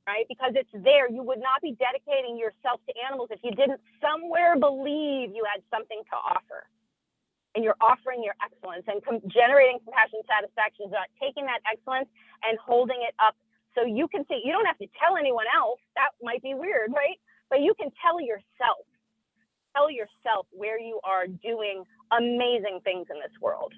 right? Because it's there. You would not be dedicating yourself to animals if you didn't somewhere believe you had something to offer. And you're offering your excellence, and generating compassion satisfaction is about taking that excellence and holding it up so you can see. You don't have to tell anyone else. That might be weird, right? But you can tell yourself where you are doing amazing things in this world.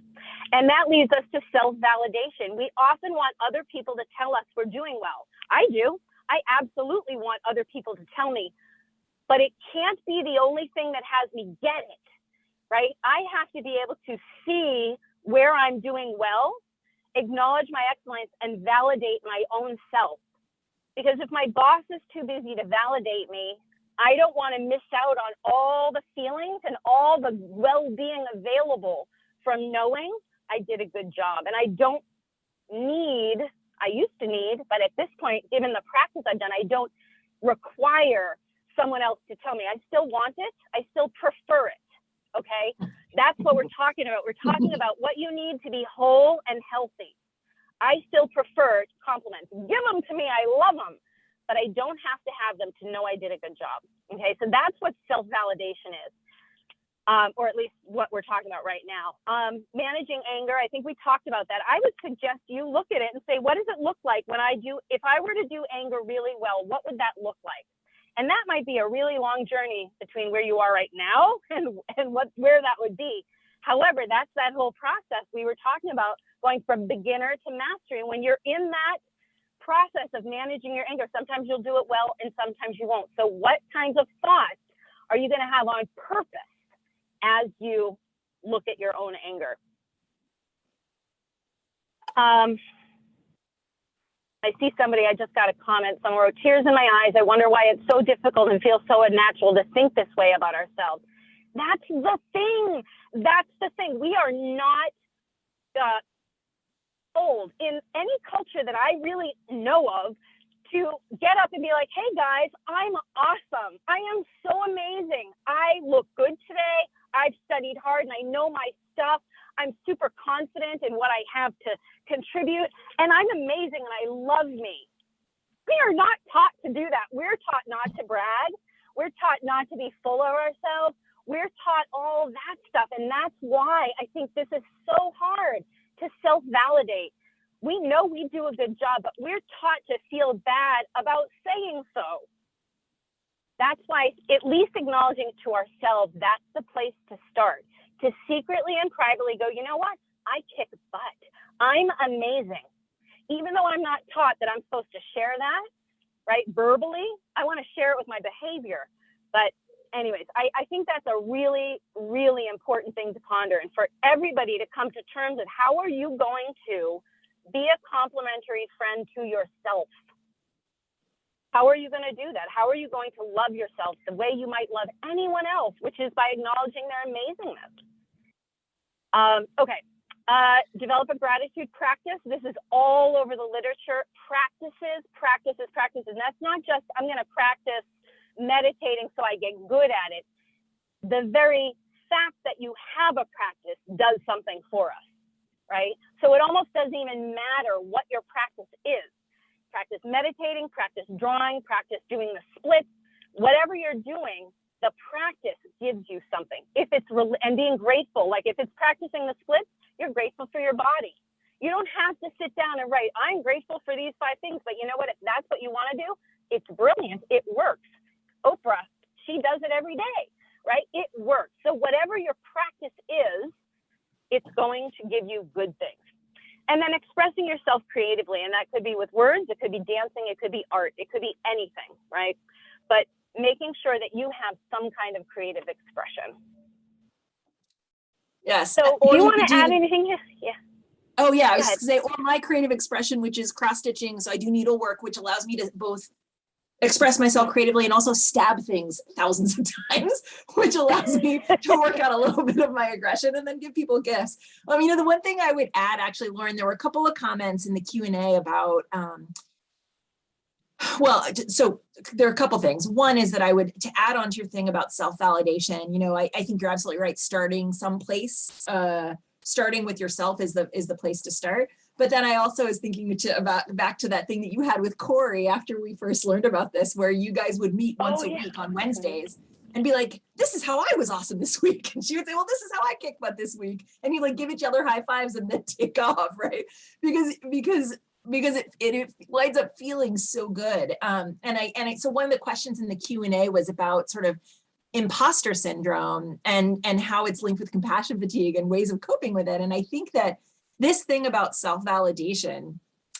And that leads us to self-validation. We often want other people to tell us we're doing well. I do. I absolutely want other people to tell me, but it can't be the only thing that has me get it, right? I have to be able to see where I'm doing well, acknowledge my excellence, and validate my own self. Because if my boss is too busy to validate me, I don't want to miss out on all the feelings and all the well-being available from knowing I did a good job. And I don't need, I used to need, but at this point, given the practice I've done, I don't require someone else to tell me. I still want it. I still prefer it. Okay. That's what we're talking about. We're talking about what you need to be whole and healthy. I still prefer compliments. Give them to me. I love them, but I don't have to have them to know I did a good job. Okay. So that's what self-validation is. Or at least what we're talking about right now. Managing anger, I think we talked about that. I would suggest you look at it and say, what does it look like when if I were to do anger really well, what would that look like? And that might be a really long journey between where you are right now and where that would be. However, that's that whole process we were talking about, going from beginner to mastery. When you're in that process of managing your anger, sometimes you'll do it well and sometimes you won't. So what kinds of thoughts are you going to have on purpose as you look at your own anger? I see somebody, I just got a comment somewhere, tears in my eyes. I wonder why it's so difficult and feels so unnatural to think this way about ourselves. That's the thing. That's the thing. We are not told in any culture that I really know of to get up and be like, hey guys, I'm awesome. I am so amazing. I look good today. I've studied hard and I know my stuff. I'm super confident in what I have to contribute, and I'm amazing and I love me. We are not taught to do that. We're taught not to brag. We're taught not to be full of ourselves. We're taught all that stuff, and that's why I think this is so hard to self-validate. We know we do a good job, but we're taught to feel bad about saying so. That's why at least acknowledging to ourselves, that's the place to start. To secretly and privately go, you know what? I kick butt. I'm amazing. Even though I'm not taught that I'm supposed to share that, right? Verbally, I want to share it with my behavior. But anyways, I think that's a really, really important thing to ponder, and for everybody to come to terms with how are you going to be a complimentary friend to yourself? How are you going to do that? How are you going to love yourself the way you might love anyone else, which is by acknowledging their amazingness? Okay. Develop a gratitude practice. This is all over the literature. Practices. And that's not just, I'm going to practice meditating so I get good at it. The very fact that you have a practice does something for us, right? So it almost doesn't even matter what your practice is. Practice meditating, practice drawing, practice doing the splits, whatever you're doing, the practice gives you something. If it's and being grateful, like if it's practicing the splits, you're grateful for your body. You don't have to sit down and write, I'm grateful for these 5 things, but you know what? If that's what you want to do, it's brilliant. It works. Oprah, she does it every day, right? It works. So whatever your practice is, it's going to give you good things. And then expressing yourself creatively, and that could be with words, it could be dancing, it could be art, it could be anything, right? But making sure that you have some kind of creative expression. Yes. So do you want to add anything here? Yeah. Oh yeah, I was just gonna say, or my creative expression, which is cross stitching. So I do needlework, which allows me to both express myself creatively and also stab things thousands of times, which allows me to work out a little bit of my aggression and then give people gifts. You know, the one thing I would add, actually, Lauren, there were a couple of comments in the Q&A about, well, so there are a couple things. One is that I would, to add on to your thing about self-validation, you know, I think you're absolutely right. Starting someplace, starting with yourself is the place to start. But then I also was thinking about back to that thing that you had with Corey after we first learned about this, where you guys would meet once a week on Wednesdays and be like, this is how I was awesome this week. And she would say, well, this is how I kicked butt this week. And you like give each other high fives and then take off, right? Because it winds up feeling so good. So one of the questions in the Q&A was about sort of imposter syndrome and how it's linked with compassion fatigue and ways of coping with it. And I think that this thing about self-validation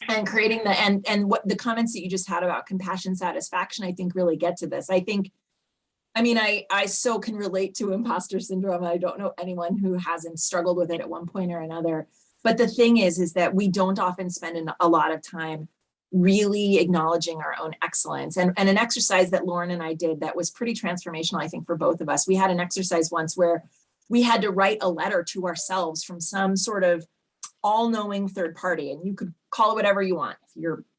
and creating and what the comments that you just had about compassion satisfaction, I think really get to this. I so can relate to imposter syndrome. I don't know anyone who hasn't struggled with it at one point or another. But the thing is that we don't often spend a lot of time really acknowledging our own excellence. And an exercise that Lauren and I did that was pretty transformational, I think, for both of us. We had an exercise once where we had to write a letter to ourselves from some sort of all-knowing third party, and you could call it whatever you want.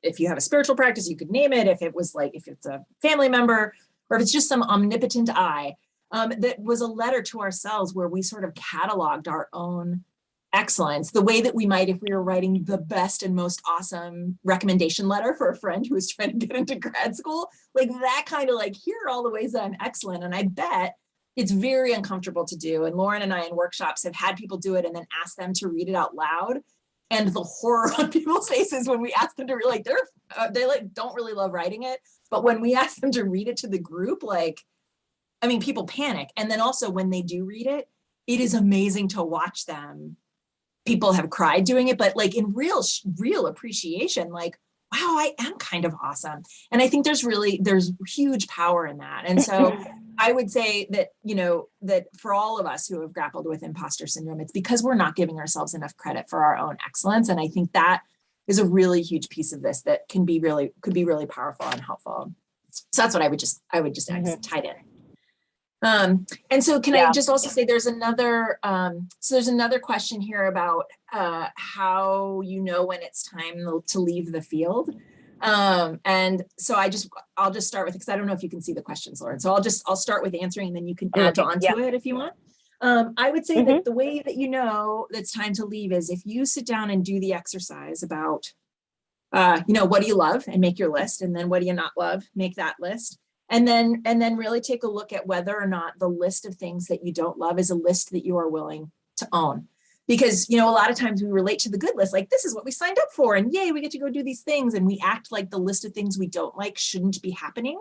If you have a spiritual practice, you could name it. If it's a family member, or if it's just some omnipotent I, that was a letter to ourselves where we sort of cataloged our own excellence, the way that we might if we were writing the best and most awesome recommendation letter for a friend who was trying to get into grad school, like that kind of like, here are all the ways that I'm excellent. And I bet it's very uncomfortable to do. And Lauren and I in workshops have had people do it and then ask them to read it out loud. And the horror on people's faces when we ask them to read, like they like don't really love writing it. But when we ask them to read it to the group, like, I mean, people panic. And then also when they do read it, it is amazing to watch them. People have cried doing it, but like in real appreciation, like, wow, I am kind of awesome. And I think there's huge power in that. And so I would say that, you know, that for all of us who have grappled with imposter syndrome, it's because we're not giving ourselves enough credit for our own excellence. And I think that is a really huge piece of this that could be really powerful and helpful. So that's what I would just add, tied in. And so can I just also say there's another question here about how you know when it's time to leave the field. And so I'll just start with, because I don't know if you can see the questions, Lauren. So I'll start with answering and then you can add on to it if you want. I would say that the way that you know that it's time to leave is if you sit down and do the exercise about, you know, what do you love and make your list, and then what do you not love, make that list. And then really take a look at whether or not the list of things that you don't love is a list that you are willing to own. Because, you know, a lot of times we relate to the good list, like this is what we signed up for and yay, we get to go do these things. And we act like the list of things we don't like shouldn't be happening,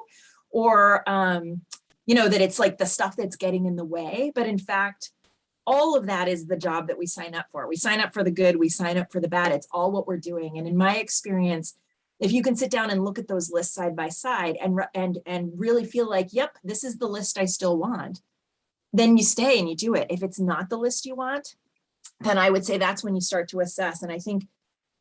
or, you know, that it's like the stuff that's getting in the way. But in fact, all of that is the job that we sign up for. We sign up for the good, we sign up for the bad. It's all what we're doing. And in my experience, if you can sit down and look at those lists side by side and really feel like, yep, this is the list I still want, then you stay and you do it. If it's not the list you want, then I would say that's when you start to assess. And I think,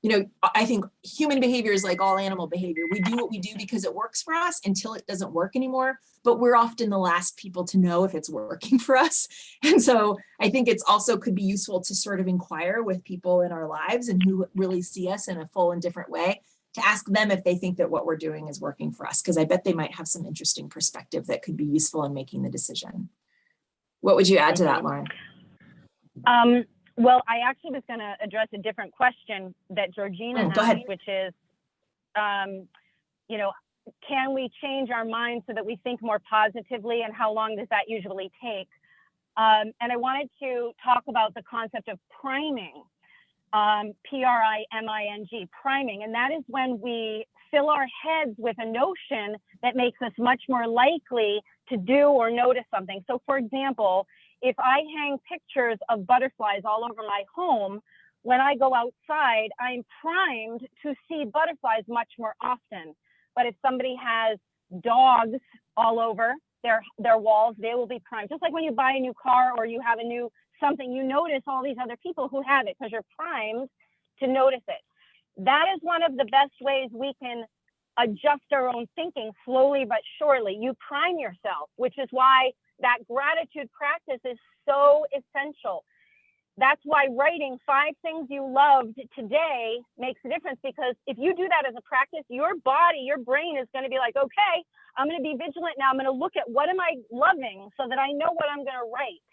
you know, I think human behavior is like all animal behavior. We do what we do because it works for us until it doesn't work anymore, but we're often the last people to know if it's working for us. And so I think it's also could be useful to sort of inquire with people in our lives and who really see us in a full and different way, to ask them if they think that what we're doing is working for us, because I bet they might have some interesting perspective that could be useful in making the decision. What would you add to that, Lauren? Well, I actually was going to address a different question that Georgina asked, which is, you know, can we change our minds so that we think more positively, and how long does that usually take? And I wanted to talk about the concept of priming. P-R-I-M-I-N-G, priming. And that is when we fill our heads with a notion that makes us much more likely to do or notice something. So for example, if I hang pictures of butterflies all over my home, when I go outside, I'm primed to see butterflies much more often. But if somebody has dogs all over their walls, they will be primed. Just like when you buy a new car or you have a new something, you notice all these other people who have it because you're primed to notice it. That is one of the best ways we can adjust our own thinking slowly but surely. You prime yourself, which is why that gratitude practice is so essential. That's why writing 5 things you loved today makes a difference, because if you do that as a practice, your body, your brain is going to be like, okay, I'm going to be vigilant now. I'm going to look at what am I loving so that I know what I'm going to write.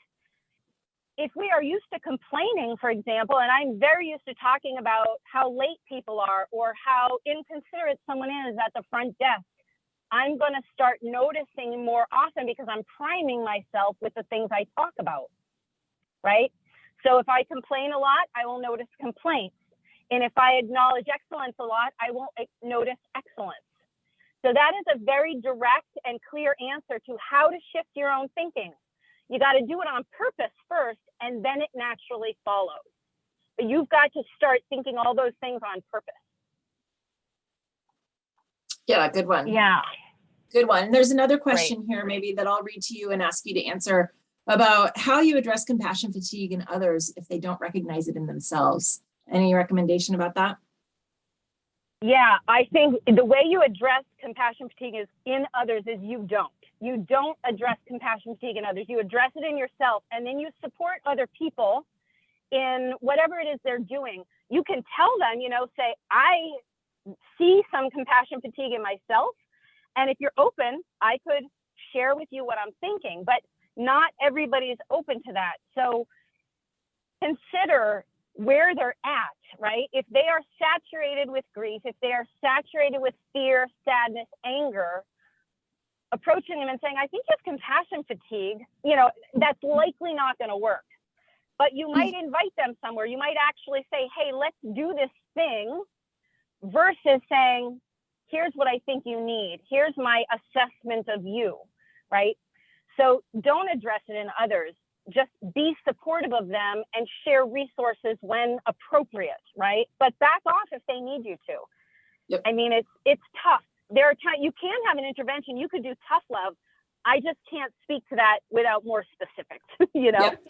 If we are used to complaining, for example, and I'm very used to talking about how late people are or how inconsiderate someone is at the front desk, I'm going to start noticing more often because I'm priming myself with the things I talk about, right? So if I complain a lot, I will notice complaints. And if I acknowledge excellence a lot, I will notice excellence. So that is a very direct and clear answer to how to shift your own thinking. You got to do it on purpose first, and then it naturally follows. But you've got to start thinking all those things on purpose. Yeah, good one. Yeah. Good one. There's another question here maybe that I'll read to you and ask you to answer about how you address compassion fatigue in others if they don't recognize it in themselves. Any recommendation about that? Yeah, I think the way you address compassion fatigue is in others is you don't. You don't address compassion fatigue in others. You address it in yourself, and then you support other people in whatever it is they're doing. You can tell them, you know, say, I see some compassion fatigue in myself. And if you're open, I could share with you what I'm thinking, but not everybody is open to that. So consider where they're at, right? If they are saturated with grief, if they are saturated with fear, sadness, anger, approaching them and saying, I think you have compassion fatigue, that's likely not going to work. But you might invite them somewhere. You might actually say, hey, let's do this thing, versus saying, here's what I think you need. Here's my assessment of you, right? So don't address it in others. Just be supportive of them and share resources when appropriate, right? But back off if they need you to. Yep. I mean, it's tough. There are times you can have an intervention. You could do tough love. I just can't speak to that without more specifics, Yep.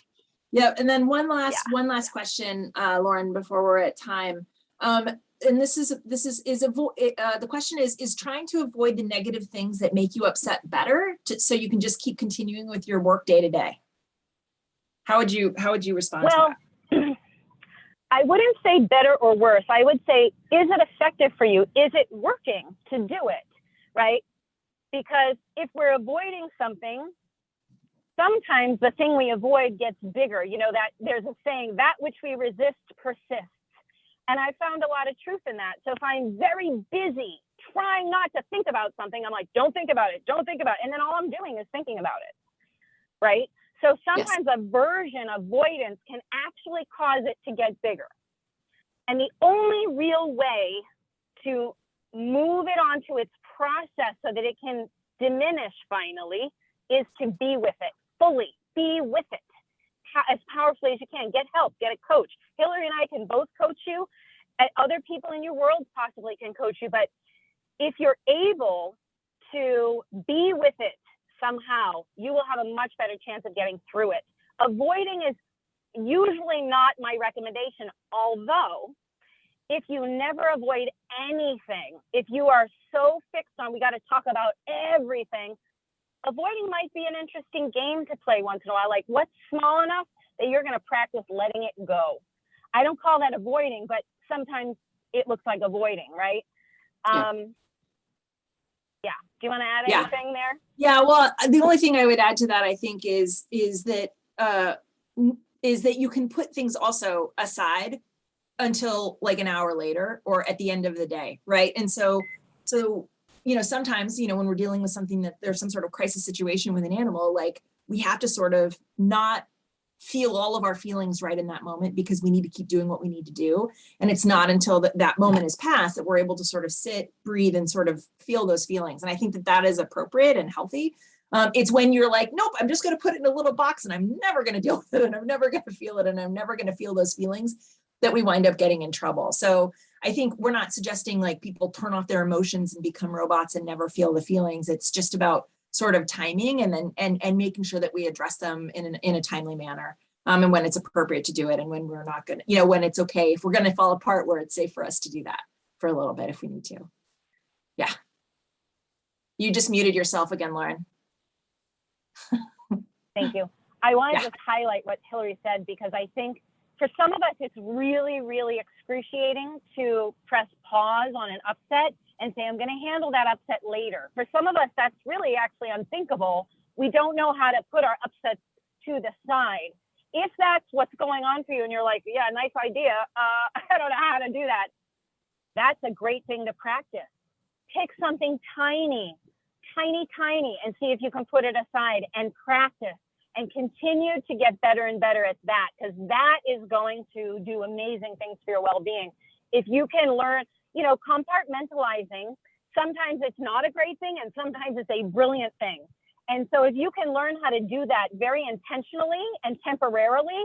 Yep. And then one last question, Lauren, before we're at time. And the question is trying to avoid the negative things that make you upset better, so you can just keep continuing with your work day to day. How would you respond to that? I wouldn't say better or worse. I would say, is it effective for you? Is it working to do it, right? Because if we're avoiding something, sometimes the thing we avoid gets bigger. That there's a saying, that which we resist persists. And I found a lot of truth in that. So if I'm very busy trying not to think about something, I'm like, don't think about it, don't think about it. And then all I'm doing is thinking about it, right? So sometimes aversion, avoidance can actually cause it to get bigger. And the only real way to move it onto its process so that it can diminish finally is to be with it, fully be with it as powerfully as you can. Get help, get a coach. Hilary and I can both coach you. Other people in your world possibly can coach you. But if you're able to be with it somehow, you will have a much better chance of getting through it. Avoiding is usually not my recommendation, although if you never avoid anything, if you are so fixed on, we got to talk about everything, avoiding might be an interesting game to play once in a while. Like, what's small enough that you're going to practice letting it go? I don't call that avoiding, but sometimes it looks like avoiding, right? Yeah. Do you want to add anything there? Yeah. Well, the only thing I would add to that, I think, is that you can put things also aside until like an hour later or at the end of the day, right? And so sometimes, when we're dealing with something that there's some sort of crisis situation with an animal, like we have to sort of not feel all of our feelings right in that moment because we need to keep doing what we need to do. And it's not until that moment is passed that we're able to sort of sit, breathe, and sort of feel those feelings. And I think that is appropriate and healthy. It's when you're like, nope, I'm just going to put it in a little box and I'm never going to deal with it and I'm never going to feel it and I'm never going to feel those feelings, that we wind up getting in trouble. So I think we're not suggesting like people turn off their emotions and become robots and never feel the feelings. It's just about sort of timing and making sure that we address them in a timely manner. And when it's appropriate to do it, and when we're not going to, when it's okay, if we're going to fall apart, where it's safe for us to do that for a little bit if we need to. Yeah. You just muted yourself again, Lauren. Thank you. I want to just highlight what Hilary said, because I think for some of us, it's really, really excruciating to press pause on an upset and say, I'm going to handle that upset later. For some of us, that's really actually unthinkable. We don't know how to put our upsets to the side. If that's what's going on for you and you're like, yeah, nice idea, I don't know how to do that, that's a great thing to practice. Pick something tiny, and see if you can put it aside and practice and continue to get better and better at that, because that is going to do amazing things for your well-being. If you can learn, compartmentalizing, sometimes it's not a great thing and sometimes it's a brilliant thing. And so if you can learn how to do that very intentionally and temporarily,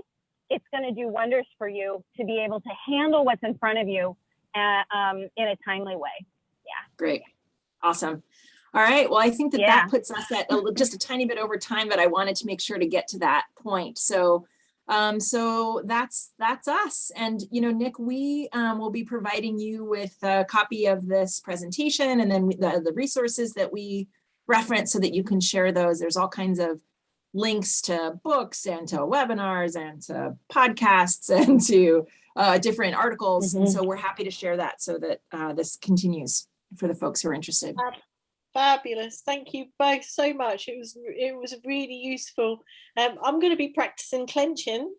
it's going to do wonders for you to be able to handle what's in front of you in a timely way. Yeah. Great. Awesome. All right. Well, I think that puts us at just a tiny bit over time, but I wanted to make sure to get to that point. So that's us. And, Nick, we will be providing you with a copy of this presentation and then the resources that we reference so that you can share those. There's all kinds of links to books and to webinars and to podcasts and to different articles. Mm-hmm. And so we're happy to share that so that this continues for the folks who are interested. Fabulous. Thank you both so much. It was really useful. I'm going to be practicing clenching.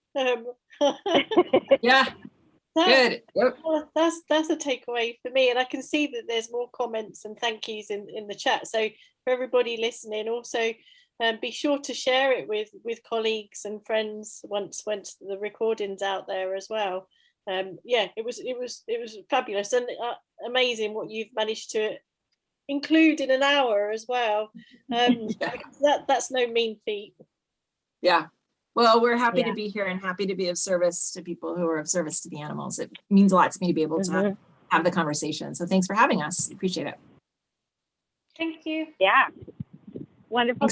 Yeah, good. Yep. That's a takeaway for me, and I can see that there's more comments and thank yous in the chat. So for everybody listening, also be sure to share it with colleagues and friends once the recording's out there as well. Yeah, it was fabulous and amazing what you've managed to include in an hour as well. Yeah. That's no mean feat. Yeah. Well, we're happy Yeah. to be here and happy to be of service to people who are of service to the animals. It means a lot to me to be able to have the conversation. So thanks for having us. Appreciate it. Thank you. Yeah. Wonderful.